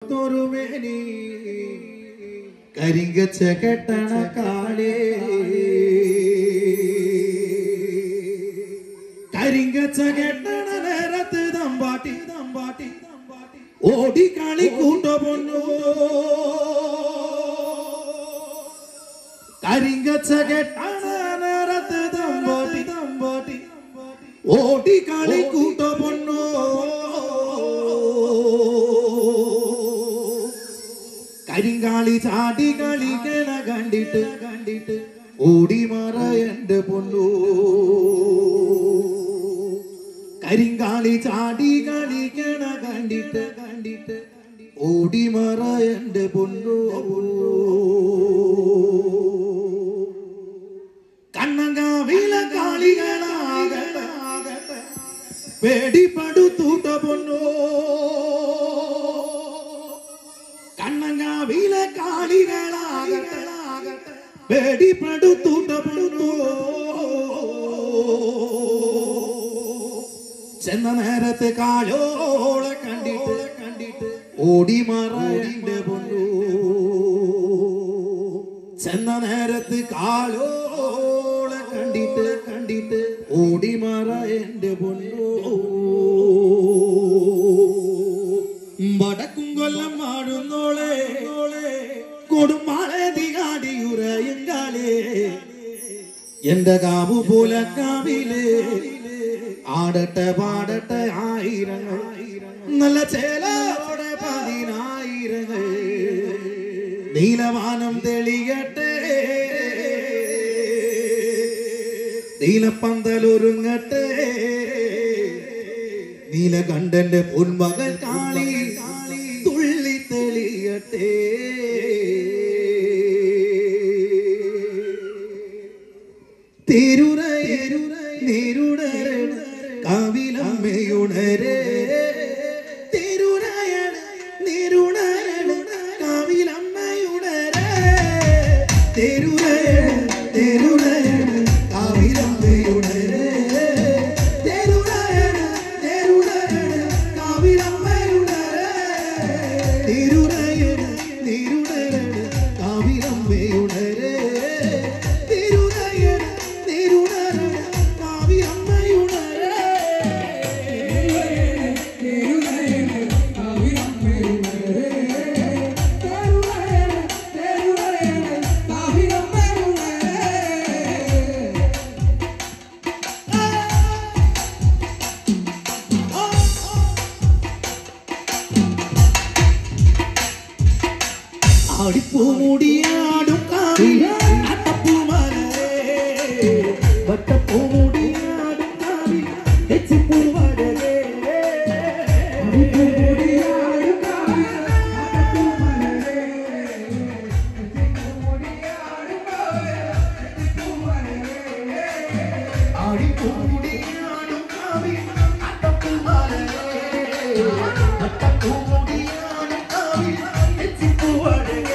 Torumeni Karingacha Katana Kale Karingacha Katana Rathdambati Odi Kali Kutabonu Karingacha Katana Rathdambati Odi Kali Kutabonu Karingali chadi gali kena gandit odi mara ende ponnu Karingali chadi gali kena gandit odi mara ende ponnu Kannanga vila gali gala pedi padu tuta ponnu Kannanga vila kali galagate pedi padu tutabunu Chenna nerate kalola kandite odi mara ende ponnu Chenna nerate kalola kandite odi mara ende ponnu Badakungolam madunole Kodumale digadi urayengale Yenda gabu pola kavile Adata padata ayirangal Nalla chela ode padinayirangal Neelavanam teliyate Neelapandalurungate Neelakandante ponmagal kali tulli teliyate Tiruraye nirudare kavilammeyunare Tiruraye nirudare kavilammeyunare Tiruraye kavilammeyunare Adipumudiyadum kavila attapumare vattapumudiyadum kavila echipuvadare Adipumudiyadum kavila attapumare echipumudiyadum kavila echipuvadare Adipumudiyadum kavila attapumare vattapumudiyadum kavila echipuvadare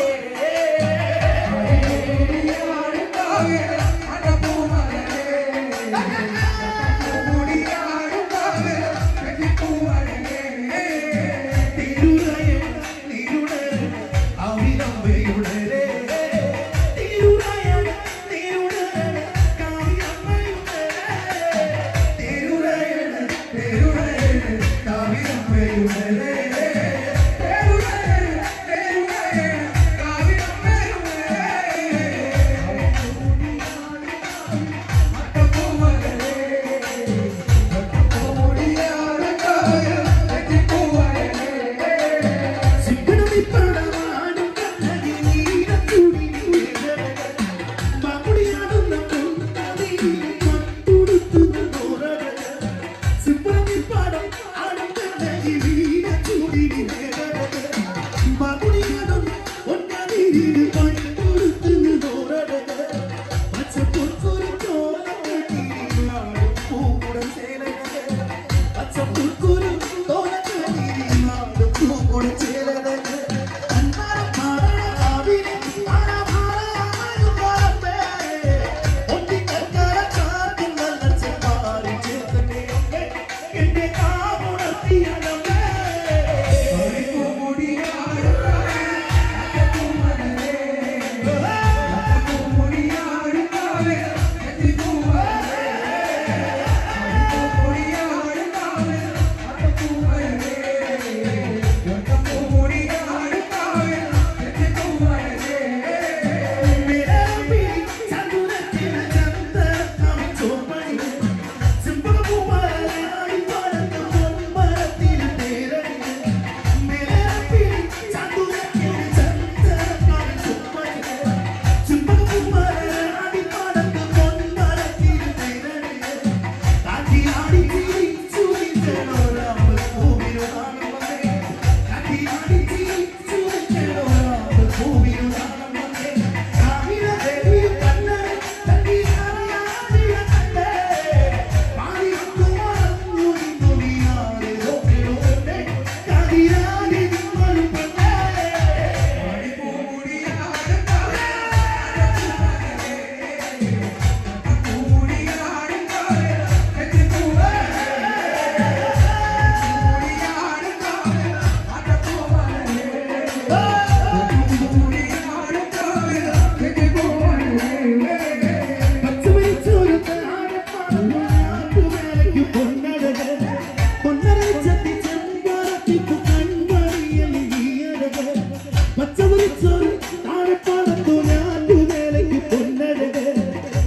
വെച്ചൊരു താഴെപ്പാടത്തു ഞാനു വേലയ്ക്ക് പൊന്നഴക്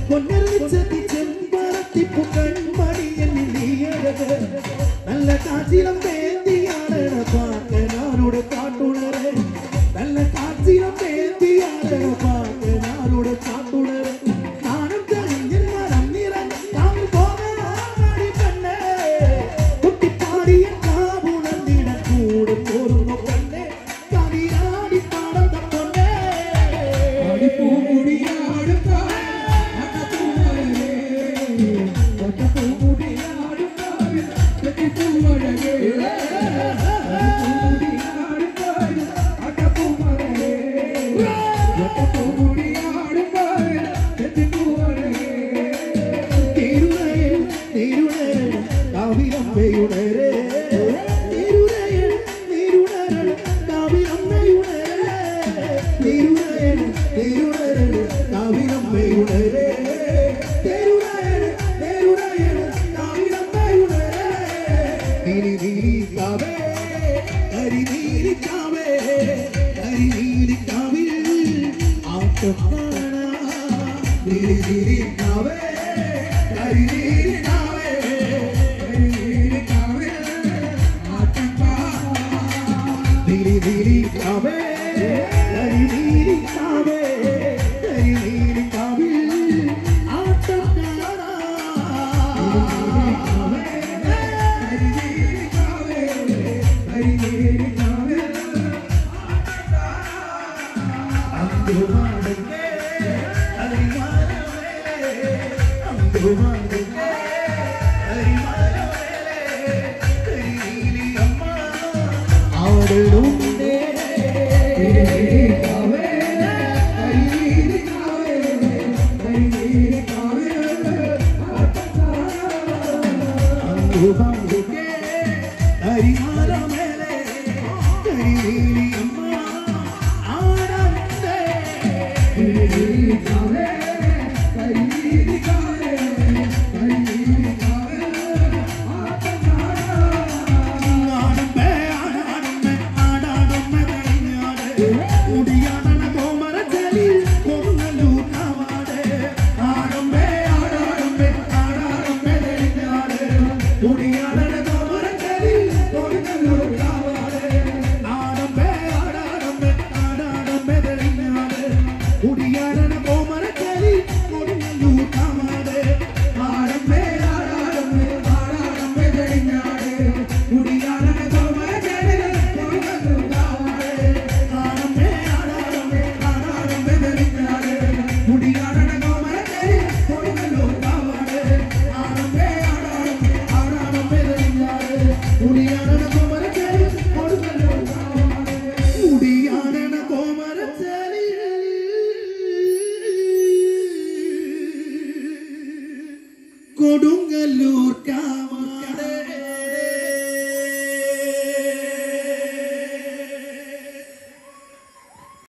പൊന്നരച്ചതി ചെമ്പരത്തിപ്പു കൺമണിയൻ നീയഴക് നല്ല കാച്ചിലം വേണ്ടിയാണ് പാക്കനാരുടെ കാട്ടുണരെ നല്ല കാച്ചിലം വേണ്ടിയാണ് പാക്കനാരുടെ കാട്ടുണരെ നാണം കഴിഞ്ഞ മരം നിറഞ്ഞ താങ്കൾ പോകാടി പെണ്ണേ കുട്ടിപ്പാടിയ കാവുണർന്നിട കൂടെ പോരുന്നു പെണ്ണേ കവിയാടി പാടത്ത പൊന്നേ പൂമുടിയാടും മുടിയ